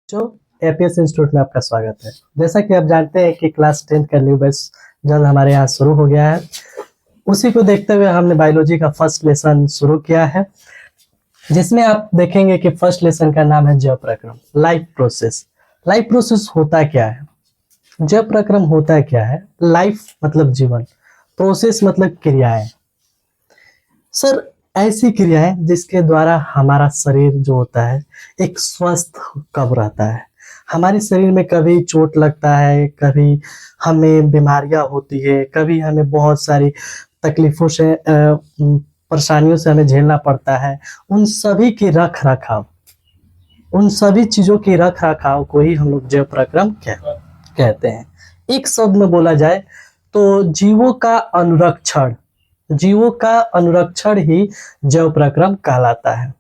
जो APS institute में आपका स्वागत है। जैसा कि आप जानते हैं कि क्लास 10 का न्यू बैच जल्द हमारे यहाँ शुरू हो गया है। उसी को देखते हुए हमने बायोलॉजी का फर्स्ट लेसन शुरू किया है, जिसमें आप देखेंगे कि फर्स्ट लेसन का नाम है जैव प्रक्रम, लाइफ प्रोसेस। लाइफ प्रोसेस होता क्या है, जैव प्रक्रम होता क्या है। लाइफ मतलब जीवन, प्रोसेस मतलब क्रियाएं। सर, ऐसी क्रियाएं जिसके द्वारा हमारा शरीर जो होता है एक स्वस्थ कब रहता है। हमारे शरीर में कभी चोट लगता है, कभी हमें बीमारियां होती है, कभी हमें बहुत सारी तकलीफों से परेशानियों से हमें झेलना पड़ता है। उन सभी की रख रखाव, उन सभी चीजों की रख रखाव को ही हम लोग जैव प्रक्रम कहते हैं। एक शब्द में बोला जाए तो जीवों का अनुरक्षण, जीवों का अनुरक्षण ही जैव प्रक्रम कहलाता है।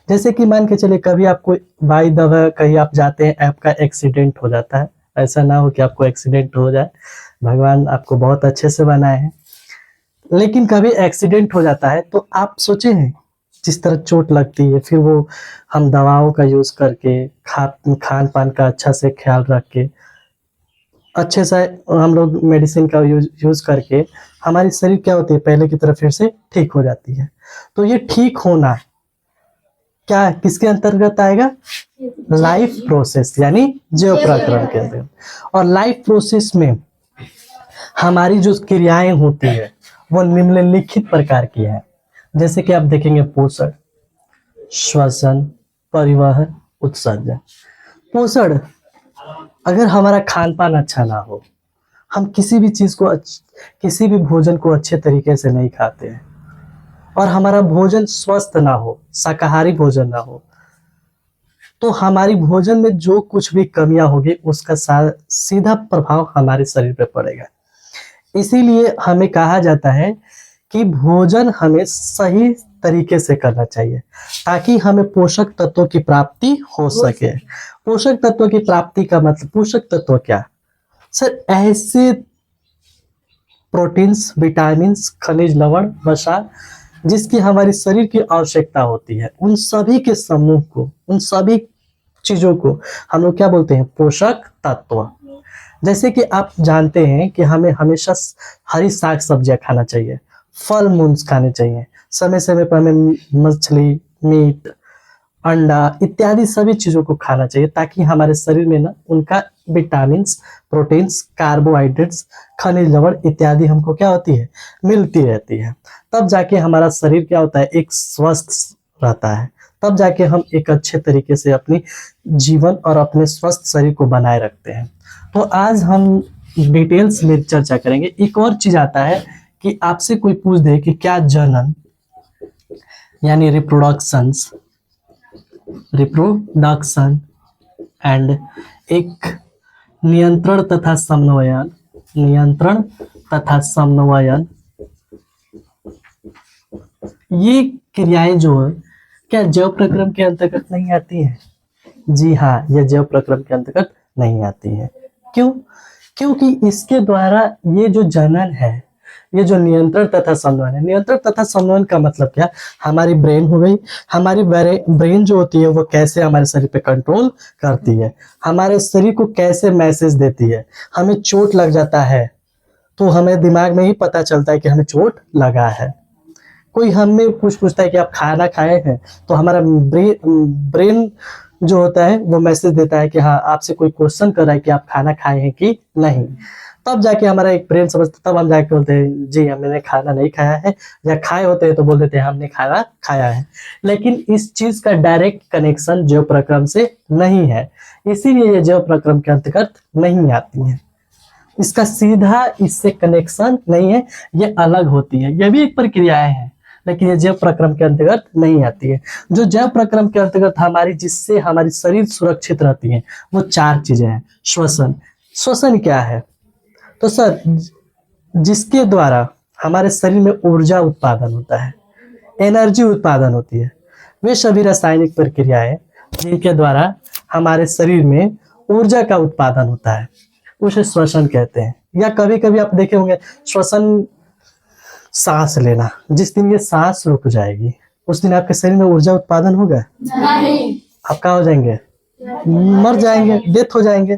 जैसे कि मान के चले कभी आपको बाई द वे कहीं आप जाते हैं, आपका एक्सीडेंट हो जाता है। ऐसा ना हो कि आपको एक्सीडेंट हो जाए, भगवान आपको बहुत अच्छे से बनाए हैं, लेकिन कभी एक्सीडेंट हो जाता है तो आप सोचे हैं जिस तरह चोट लगती है, फिर वो हम दवाओं का यूज करके, खान पान का अच्छा से ख्याल रख के, अच्छे से हम लोग मेडिसिन का यूज करके हमारी शरीर क्या होती है, पहले की तरह फिर से ठीक हो जाती है। तो ये ठीक होना क्या किसके अंतर्गत आएगा? लाइफ प्रोसेस, यानी जैव प्रक्रम के अंतर्गत। और लाइफ प्रोसेस में हमारी जो क्रियाएं होती है वो निम्नलिखित प्रकार की है। जैसे कि आप देखेंगे पोषण, श्वसन, परिवहन, उत्सर्जन। पोषण, अगर हमारा खान पान अच्छा ना हो, हम किसी भी चीज को किसी भी भोजन को अच्छे तरीके से नहीं खाते हैं, और हमारा भोजन स्वस्थ ना हो, शाकाहारी भोजन ना हो, तो हमारी भोजन में जो कुछ भी कमियां होगी उसका सीधा प्रभाव हमारे शरीर पे पड़ेगा। इसीलिए हमें कहा जाता है कि भोजन हमें सही तरीके से करना चाहिए ताकि हमें पोषक तत्वों की प्राप्ति हो सके। पोषक तत्वों की प्राप्ति का मतलब, पोषक तत्व क्या सर? ऐसे प्रोटीन्स, विटामिन्स, खनिज लवण, वसा जिसकी हमारे शरीर की आवश्यकता होती है, उन सभी के समूह को, उन सभी चीजों को हम लोग क्या बोलते हैं? पोषक तत्व। जैसे कि आप जानते हैं कि हमें हमेशा हरी साग सब्जियां खाना चाहिए, फल मूल खाने चाहिए, समय समय पर हमें मछली, मीट, अंडा इत्यादि सभी चीजों को खाना चाहिए ताकि हमारे शरीर में ना उनका विटामिन्स, प्रोटीन्स, कार्बोहाइड्रेट्स, खनिज लवण इत्यादि हमको क्या होती है? मिलती रहती है। तब जाके हमारा शरीर क्या होता है? एक स्वस्थ रहता है। तब जाके हम एक अच्छे तरीके से अपनी जीवन और अपने स्वस्थ शरीर को बनाए रखते हैं। तो आज हम डिटेल्स में चर्चा करेंगे। एक और चीज आता है कि आपसे कोई पूछ दे कि क्या जनन यानी रिप्रोडक्शन एंड एक नियंत्रण तथा समन्वयन, ये क्रियाएं जो है क्या जैव प्रक्रम के अंतर्गत नहीं आती है? जी हाँ, यह जैव प्रक्रम के अंतर्गत नहीं आती है। क्यों? क्योंकि इसके द्वारा ये जो जनन है, ये जो नियंत्रण तथा समन्वयन है, नियंत्रण तथा समन्वयन का मतलब क्या? हमारी ब्रेन हो गई, हमारी ब्रेन जो होती है वो कैसे हमारे शरीर पे कंट्रोल करती है, हमारे शरीर को कैसे मैसेज देती है। हमें चोट लग जाता है तो हमें दिमाग में ही पता चलता है कि हमें चोट लगा है। कोई हमें पूछता है कि आप खाना खाए हैं, तो हमारा ब्रेन जो होता है वो मैसेज देता है कि हाँ, आपसे कोई क्वेश्चन कर रहा है कि आप खाना खाए हैं कि नहीं। तब जाके हमारा एक ब्रेन समझता, तब हम जाके बोलते हैं जी हमने खाना नहीं खाया है, या खाए होते हैं तो बोल देते हैं हमने खाना खाया है। लेकिन इस चीज का डायरेक्ट कनेक्शन जैव प्रक्रम से नहीं है, इसीलिए ये जैव प्रक्रम के अंतर्गत नहीं आती है। इसका सीधा इससे कनेक्शन नहीं है, ये अलग होती है। ये भी एक प्रक्रियाएं हैं, लेकिन ये जैव प्रक्रम के अंतर्गत नहीं आती है। जो जैव प्रक्रम के अंतर्गत हमारी, जिससे हमारी शरीर सुरक्षित रहती है, वो 4 चीजें हैं। श्वसन, श्वसन क्या है? तो सर, जिसके द्वारा हमारे शरीर में ऊर्जा उत्पादन होता है, एनर्जी उत्पादन होती है, वे सभी रासायनिक प्रक्रियाएं जिनके द्वारा हमारे शरीर में ऊर्जा का उत्पादन होता है, उसे श्वसन कहते हैं। या कभी कभी आप देखे होंगे श्वसन, सांस लेना, जिस दिन ये सांस रुक जाएगी उस दिन आपके शरीर में ऊर्जा उत्पादन होगा? नहीं। आप कहाँ हो जाएंगे? मर जाएंगे, डेथ हो जाएंगे।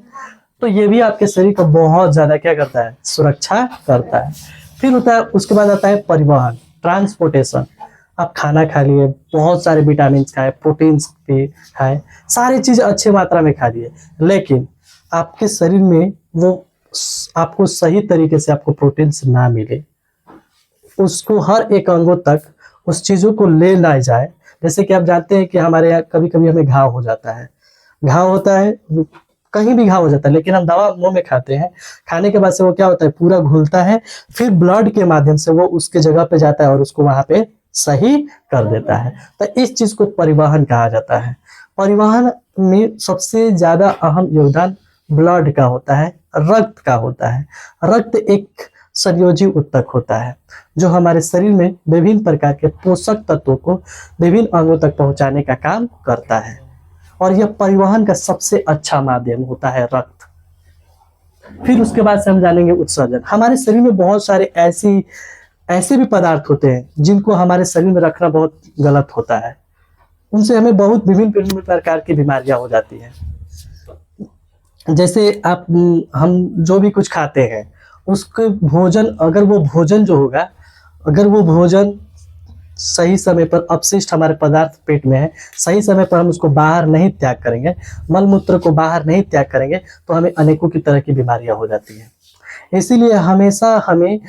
तो ये भी आपके शरीर को बहुत ज्यादा क्या करता है, सुरक्षा करता है। फिर होता है, उसके बाद आता है परिवहन, ट्रांसपोर्टेशन। आप खाना खा लिए, बहुत सारे विटामिन खाए, प्रोटीन्स भी खाए, सारी चीज अच्छी मात्रा में खा लिए, लेकिन आपके शरीर में वो आपको सही तरीके से आपको प्रोटीन्स ना मिले, उसको हर एक अंगों तक उस चीजों को ले ना जाए। जैसे कि आप जानते हैं कि हमारे यहाँ कभी कभी हमें घाव हो जाता है, घाव होता है, कहीं भी घाव हो जाता है, लेकिन हम दवा मुंह में खाते हैं, खाने के बाद से वो क्या होता है, पूरा घुलता है, फिर ब्लड के माध्यम से वो उसके जगह पे जाता है और उसको वहां पे सही कर देता है। तो इस चीज को परिवहन कहा जाता है। परिवहन में सबसे ज्यादा अहम योगदान ब्लड का होता है, रक्त का होता है। रक्त एक संयोजी ऊतक होता है जो हमारे शरीर में विभिन्न प्रकार के पोषक तत्वों को विभिन्न अंगों तक पहुंचाने का काम करता है, और यह परिवहन का सबसे अच्छा माध्यम होता है रक्त। फिर उसके बाद से हम जानेंगे उत्सर्जन। हमारे शरीर में बहुत सारे ऐसे भी पदार्थ होते हैं जिनको हमारे शरीर में रखना बहुत गलत होता है, उनसे हमें बहुत विभिन्न प्रकार की बीमारियां हो जाती हैं। जैसे हम जो भी कुछ खाते हैं, उसके भोजन, अगर वो भोजन जो होगा, अगर वो भोजन सही समय पर, अपशिष्ट हमारे पदार्थ पेट में है, सही समय पर हम उसको बाहर नहीं त्याग करेंगे, मल मूत्र को बाहर नहीं त्याग करेंगे, तो हमें अनेकों की तरह की बीमारियां हो जाती हैं। इसीलिए हमेशा हमें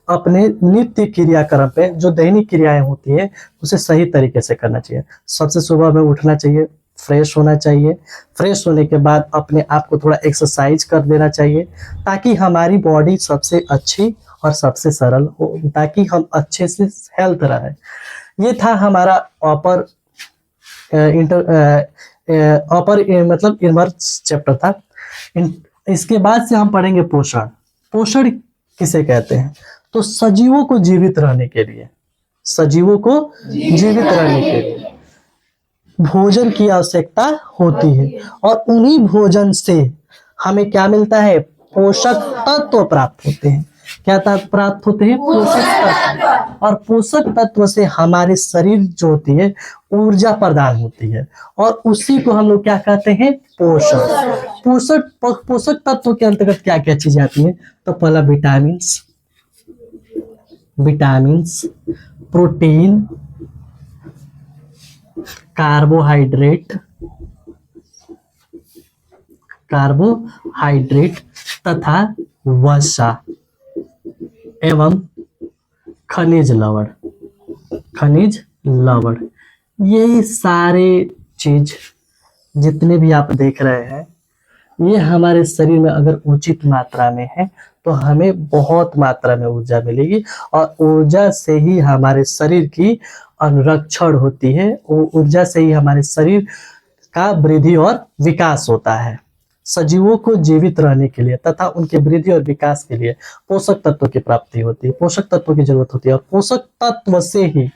अपने नित्य क्रियाक्रम पे जो दैनिक क्रियाएं होती है उसे सही तरीके से करना चाहिए। सबसे सुबह में उठना चाहिए, फ्रेश होना चाहिए, फ्रेश होने के बाद अपने आप को थोड़ा एक्सरसाइज कर देना चाहिए, ताकि हमारी बॉडी सबसे अच्छी और सबसे सरल हो, ताकि हम अच्छे से हेल्थ रहे। ये था हमारा अपर मतलब इनवर्स चैप्टर था। इसके बाद से हम पढ़ेंगे पोषण। पोषण किसे कहते हैं? तो सजीवों को जीवित रहने के लिए, सजीवों को जीवित रहने के लिए भोजन की आवश्यकता होती है, और उन्हीं भोजन से हमें क्या मिलता है? पोषक तत्व प्राप्त होते हैं। क्या तत्व प्राप्त होते हैं? पोषक तत्व। और पोषक तत्व से हमारे शरीर जो होती है ऊर्जा प्रदान होती है, और उसी को हम लोग क्या कहते हैं? पोषण। पोषक तत्व के अंतर्गत क्या क्या चीजें आती है? तो पहला विटामिन्स, प्रोटीन, कार्बोहाइड्रेट तथा वसा एवं खनिज लवण। ये सारे चीज जितने भी आप देख रहे हैं, ये हमारे शरीर में अगर उचित मात्रा में है तो हमें बहुत मात्रा में ऊर्जा मिलेगी, और ऊर्जा से ही हमारे शरीर की अनुरक्षण होती है, ऊर्जा से ही हमारे शरीर का वृद्धि और विकास होता है। सजीवों को जीवित रहने के लिए तथा उनके वृद्धि और विकास के लिए पोषक तत्वों की प्राप्ति होती है, पोषक तत्वों की जरूरत होती है, और पोषक तत्व से ही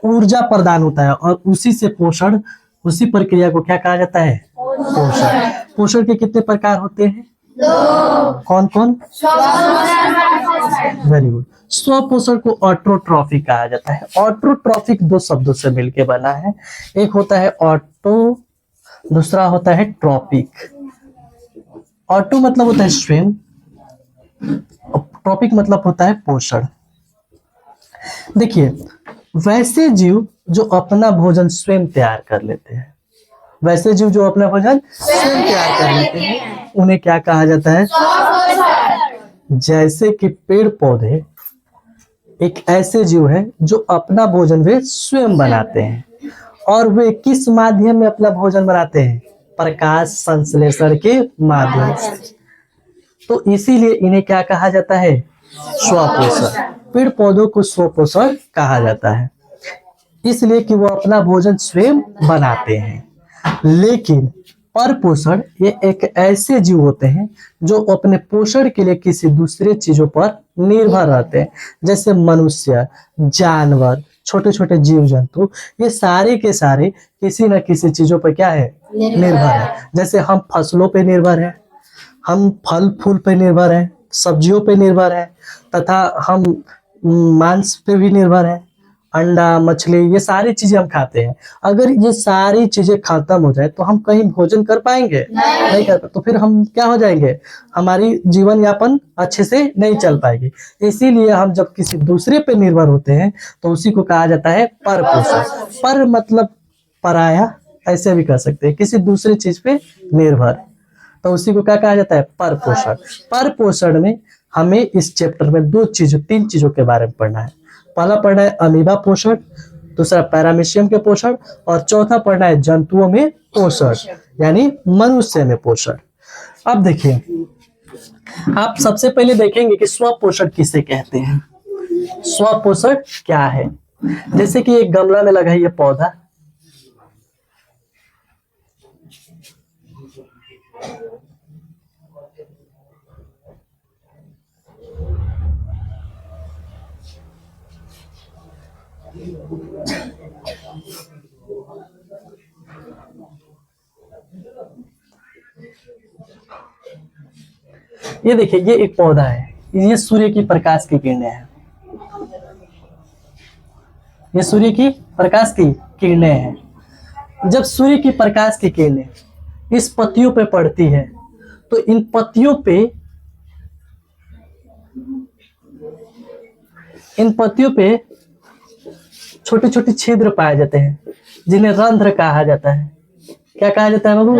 ऊर्जा प्रदान होता है, और उसी से पोषण, उसी प्रक्रिया को क्या कहा जाता है? पोषण। पोषण के कितने प्रकार होते हैं? कौन कौन? Very good. स्वपोषण को ऑटोट्रॉफी कहा जाता है। ऑटोट्रॉफिक दो शब्दों से मिलकर बना है, एक होता है ऑटो, दूसरा होता है ट्रॉपिक। ऑटो मतलब होता है स्वयं, ट्रॉपिक मतलब होता है पोषण। देखिए, वैसे जीव जो अपना भोजन स्वयं तैयार कर लेते हैं, वैसे जीव जो अपना भोजन स्वयं तैयार कर लेते हैं, उन्हें क्या कहा जाता है? जैसे कि पेड़ पौधे एक ऐसे जीव है जो अपना भोजन वे स्वयं बनाते हैं, और वे किस माध्यम में अपना भोजन बनाते हैं? प्रकाश संश्लेषण के माध्यम से। तो इसीलिए इन्हें क्या कहा जाता है? स्वपोषण। पेड़ पौधों को स्वपोषण कहा जाता है, इसलिए कि वो अपना भोजन स्वयं बनाते हैं। लेकिन परपोषण ये एक ऐसे जीव होते हैं जो अपने पोषण के लिए किसी दूसरे चीजों पर निर्भर रहते हैं, जैसे मनुष्य, जानवर, छोटे छोटे जीव जंतु, ये सारे के सारे किसी न किसी चीजों पर क्या है? निर्भर है। जैसे हम फसलों पे निर्भर है, हम फल फूल पे निर्भर है, सब्जियों पे निर्भर है, तथा हम मांस पे भी निर्भर है, अंडा, मछली, ये सारी चीजें हम खाते हैं। अगर ये सारी चीजें खत्म हो जाए तो हम कहीं भोजन कर पाएंगे? नहीं कर पाए। तो फिर हम क्या हो जाएंगे? हमारी जीवन यापन अच्छे से नहीं चल पाएगी। इसीलिए हम जब किसी दूसरे पे निर्भर होते हैं तो उसी को कहा जाता है पर पोषण। पर मतलब पराया, ऐसे भी कर सकते हैं, किसी दूसरे चीज पे निर्भर, तो उसी को क्या कहा जाता है? पर पोषण। पर पोषण में हमें इस चैप्टर में तीन चीजों के बारे में पढ़ना है। पहला पढ़ना है अमीबा पोषण, दूसरा पैरामीशियम के पोषण, और चौथा पढ़ना है जंतुओं में पोषण यानी मनुष्य में पोषण। अब देखिए, आप सबसे पहले देखेंगे कि स्व पोषण किसे कहते हैं। स्व पोषण क्या है? जैसे कि एक गमला में लगा है ये पौधा, ये देखिए, ये एक पौधा है, ये सूर्य की प्रकाश की किरणें हैं, ये सूर्य की प्रकाश की किरणें हैं। जब सूर्य की प्रकाश की किरणें इस पत्तियों पे पड़ती है तो इन पत्तियों पे छोटे छोटे छिद्र पाए जाते हैं जिन्हें रंध्र कहा जाता है। क्या कहा जाता है बाबू?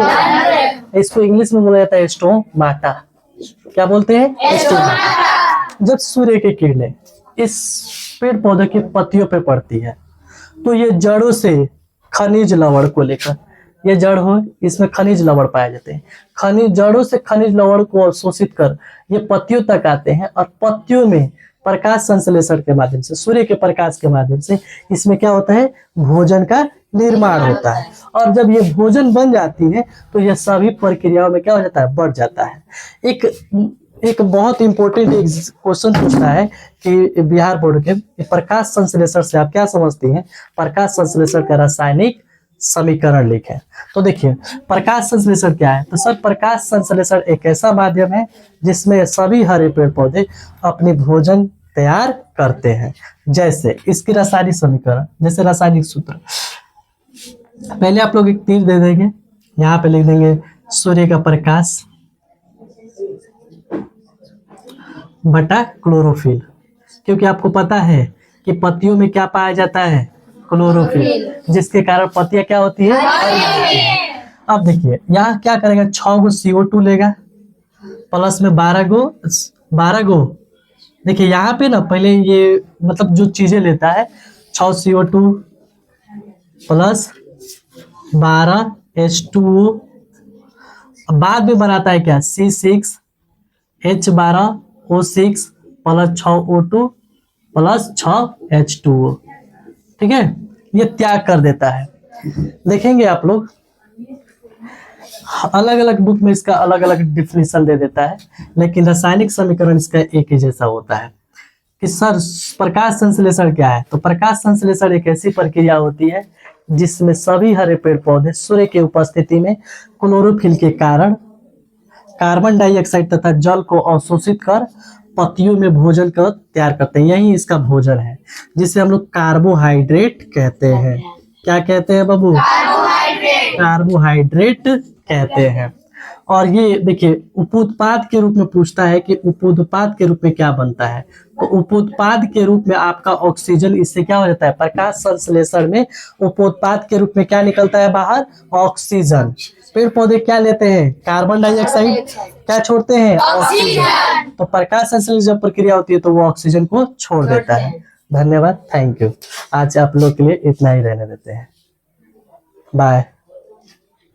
इसको इंग्लिश में बोला जाता है स्टोमाटा। क्या बोलते हैं? स्टोमाटा। जब सूर्य की किरणें इस पेड़ पौधे की पत्तियों पे पड़ती है तो ये जड़ों से खनिज लवण को लेकर, ये जड़ हो, इसमें खनिज लवण पाए जाते हैं, जड़ों से खनिज लवण को अवशोषित कर ये पत्तियों तक आते हैं और पत्तियों में प्रकाश संश्लेषण के माध्यम से, सूर्य के प्रकाश के माध्यम से इसमें क्या होता है? भोजन का निर्माण होता है। और जब ये भोजन बन जाती है तो यह सभी प्रक्रियाओं में क्या हो जाता है? बढ़ जाता है। एक बहुत इंपॉर्टेंट क्वेश्चन पूछता है कि बिहार बोर्ड के, प्रकाश संश्लेषण से आप क्या समझती हैं? प्रकाश संश्लेषण का रासायनिक समीकरण लिखें। तो देखिए, प्रकाश संश्लेषण क्या है? तो सर, प्रकाश संश्लेषण एक ऐसा माध्यम है जिसमें सभी हरे पेड़ पौधे अपनी भोजन तैयार करते हैं। जैसे इसकी रासायनिक समीकरण, जैसे रासायनिक सूत्र, पहले आप लोग एक तीर दे देंगे, यहाँ पे लिख देंगे सूर्य का प्रकाश बटा क्लोरोफिल, क्योंकि आपको पता है कि पत्तियों में क्या पाया जाता है? क्लोरोफिल, जिसके कारण पत्तियां क्या होती है? अब देखिए, यहाँ क्या करेगा? 6 गो CO2 लेगा, प्लस में 12 गो। देखिए यहाँ पे ना, पहले ये मतलब जो चीजें लेता है, 6 CO2 प्लस 12 H2O, बाद में बनाता है क्या? C6H12O6 plus 6O2 plus 6H2O। ठीक है, ये त्याग कर देता है। देखेंगे आप लोग, अलग अलग बुक में इसका अलग अलग डिफिनेशन दे देता है, लेकिन रासायनिक समीकरण इसका एक ही जैसा होता है। कि सर, प्रकाश संश्लेषण क्या है? तो प्रकाश संश्लेषण एक ऐसी प्रक्रिया होती है जिसमें सभी हरे पेड़ पौधे सूर्य की उपस्थिति में क्लोरोफिल के कारण कार्बन डाइऑक्साइड तथा जल को अवशोषित कर पत्तियों में भोजन का तैयार करते हैं। यही इसका भोजन है, जिसे हम लोग कार्बोहाइड्रेट कहते हैं। क्या कहते हैं बाबू? कार्बोहाइड्रेट कहते हैं। और ये देखिए, उपोत्पाद के रूप में पूछता है कि उपोत्पाद के रूप में क्या बनता है? तो उपोत्पाद के रूप में आपका ऑक्सीजन, इससे क्या हो जाता है? प्रकाश संश्लेषण में उपोत्पाद के रूप में क्या निकलता है बाहर? ऑक्सीजन। पेड़ पौधे क्या लेते हैं? Carbon dioxide. क्या छोड़ते हैं? ऑक्सीजन। तो प्रकाश संश्लेषण जब प्रक्रिया होती है तो वो ऑक्सीजन को छोड़ देता है। धन्यवाद, थैंक यू। आज आप लोग के लिए इतना ही रहने देते हैं। बाय।